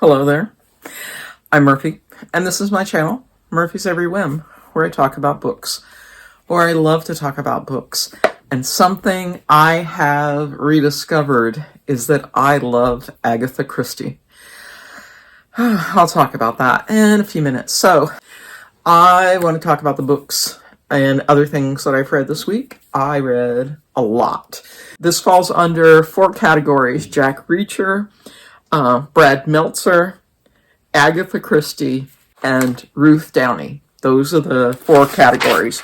Hello there, I'm Murphy, and this is my channel, Murphy's Every Whim, where I talk about books, or I love to talk about books. And something I have rediscovered is that I love Agatha Christie. I'll talk about that in a few minutes. So, I want to talk about the books and other things that I've read this week. I read a lot. This falls under 4 categories: Jack Reacher, Brad Meltzer, Agatha Christie, and Ruth Downey. Those are the 4 categories.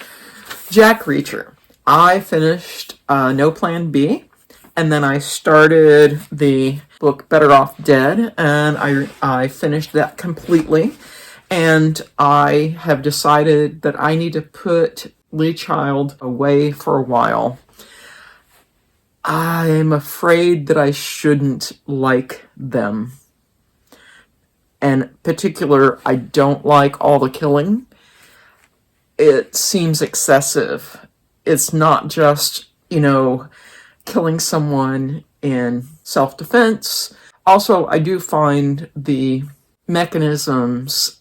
Jack Reacher. I finished No Plan B, and then I started the book Better Off Dead, and I finished that completely. And I have decided that I need to put Lee Child away for a while. I'm afraid that I shouldn't like them. And in particular, I don't like all the killing. It seems excessive. It's not just, killing someone in self-defense. Also, I do find the mechanisms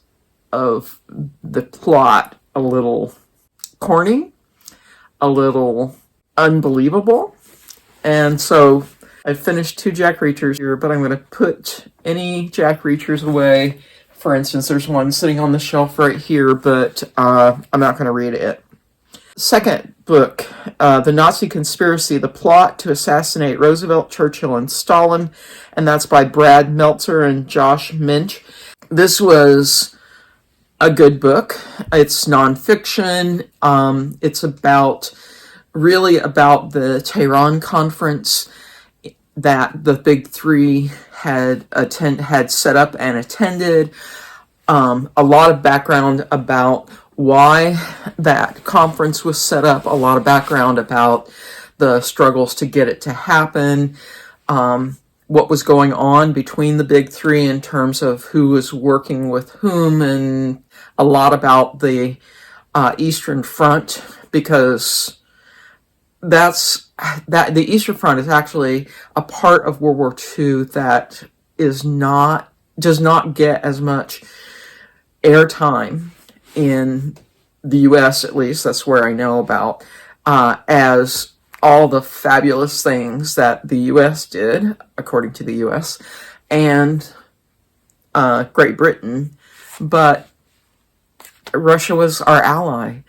of the plot a little corny, a little unbelievable. And so I finished 2 Jack Reachers here, but I'm going to put any Jack Reachers away. For instance, there's one sitting on the shelf right here, but I'm not going to read it. Second book, The Nazi Conspiracy, The Plot to Assassinate Roosevelt, Churchill, and Stalin, and that's by Brad Meltzer and Josh Minch. This was a good book. It's nonfiction. It's really about the Tehran conference that the big 3 had set up and attended. A lot of background about why that conference was set up, a lot of background about the struggles to get it to happen, what was going on between the big 3 in terms of who was working with whom, and a lot about the Eastern Front, because the Eastern Front is actually a part of World War II that does not get as much airtime in the U.S., at least that's where I know about, as all the fabulous things that the U.S. did, according to the U.S., and Great Britain. But Russia was our ally.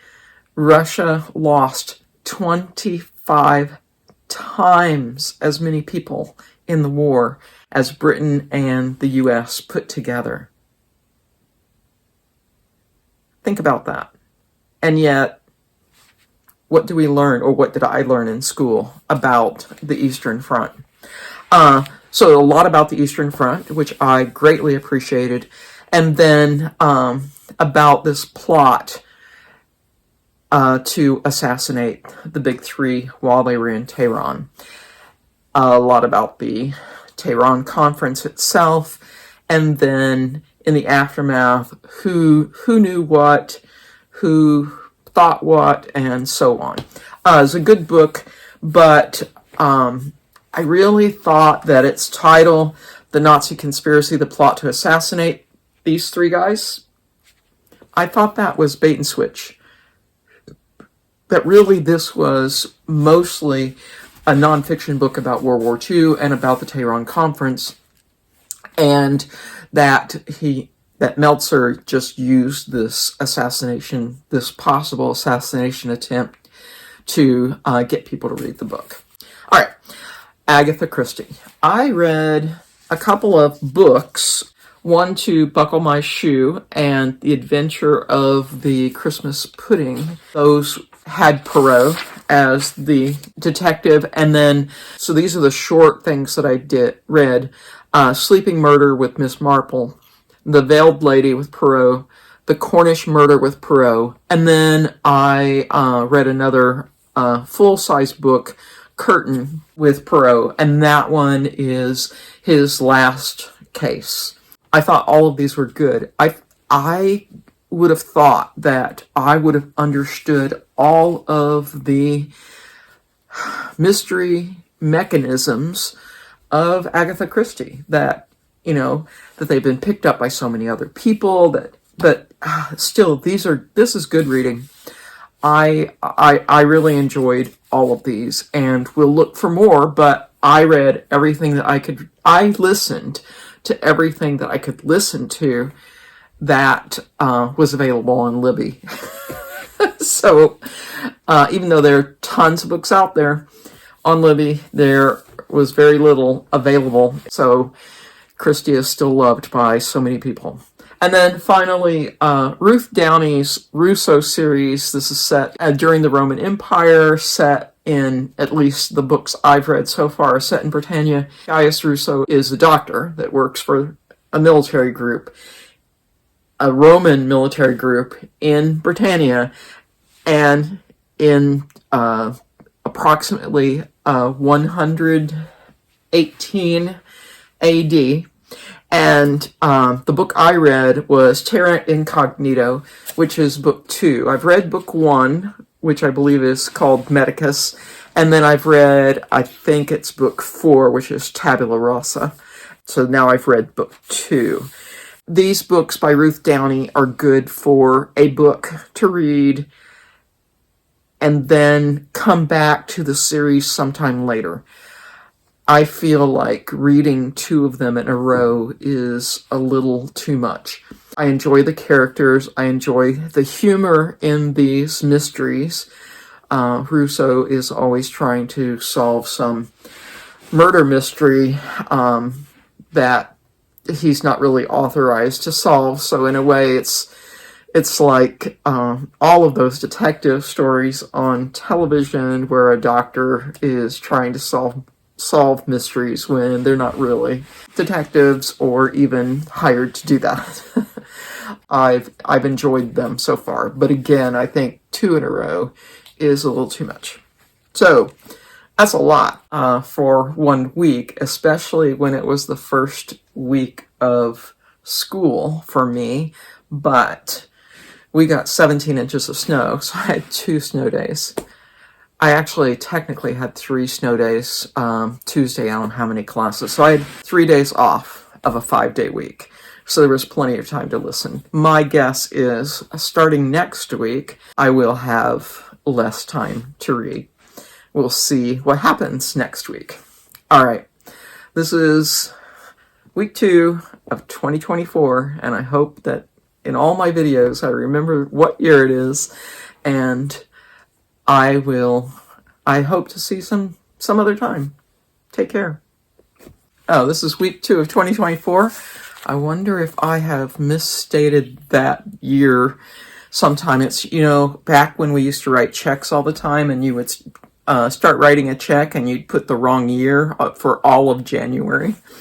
Russia lost 25 times as many people in the war as Britain and the U.S. put together. Think about that. And yet, what do we learn, or what did I learn in school about the Eastern Front? So a lot about the Eastern Front, which I greatly appreciated, and then about this plot to assassinate the big 3 while they were in Tehran. A lot about the Tehran conference itself, and then in the aftermath, who knew what, who thought what, and so on. It's a good book, but I really thought that its title, The Nazi Conspiracy, The Plot to Assassinate these 3 guys, I thought that was bait and switch. That really this was mostly a nonfiction book about World War II and about the Tehran Conference, and that Meltzer just used this possible assassination attempt to get people to read the book. All right, Agatha Christie. I read a couple of books, one to Buckle My Shoe and The Adventure of the Christmas Pudding. Those had Poirot as the detective, and then, so these are the short things that I read. Sleeping Murder with Miss Marple, The Veiled Lady with Poirot, The Cornish Murder with Poirot, and then I read another full-size book, Curtain, with Poirot, and that one is his last case. I thought all of these were good. I would have thought that I would have understood all of the mystery mechanisms of Agatha Christie, that that they've been picked up by so many other people, but still, this is good reading. I really enjoyed all of these, and we'll look for more, but I read everything that I could. I listened to everything that I could listen to that was available on Libby. So even though there are tons of books out there on Libby, there was very little available. So Christie is still loved by so many people. And then finally, Ruth Downey's Ruso series. This is set during the Roman Empire, set in, at least the books I've read so far, set in Britannia. Gaius Ruso is a doctor that works for a military group, a Roman military group in Britannia, and in approximately 118 AD. And the book I read was Terra Incognito, which is book 2. I've read book 1, which I believe is called Medicus, and then I've read, I think it's book 4, which is Tabula Rasa. So now I've read book 2. These books by Ruth Downey are good for a book to read and then come back to the series sometime later. I feel like reading 2 of them in a row is a little too much. I enjoy the characters. I enjoy the humor in these mysteries. Ruso is always trying to solve some murder mystery that he's not really authorized to solve. So in a way, it's like all of those detective stories on television where a doctor is trying to solve mysteries when they're not really detectives or even hired to do that. I've enjoyed them so far, but again, I think 2 in a row is a little too much. So that's a lot for 1 week, especially when it was the first week of school for me. But we got 17 inches of snow, so I had 2 snow days. I actually technically had 3 snow days. Tuesday, I don't have any classes. So I had 3 days off of a 5-day week. So there was plenty of time to listen. My guess is, starting next week, I will have less time to read. We'll see what happens next week. All right. This is week 2 of 2024, and I hope that in all my videos I remember what year it is, and I hope to see some other time. Take care. Oh, this is week 2 of 2024. I wonder if I have misstated that year sometime. It's, back when we used to write checks all the time, and you would start writing a check and you'd put the wrong year for all of January.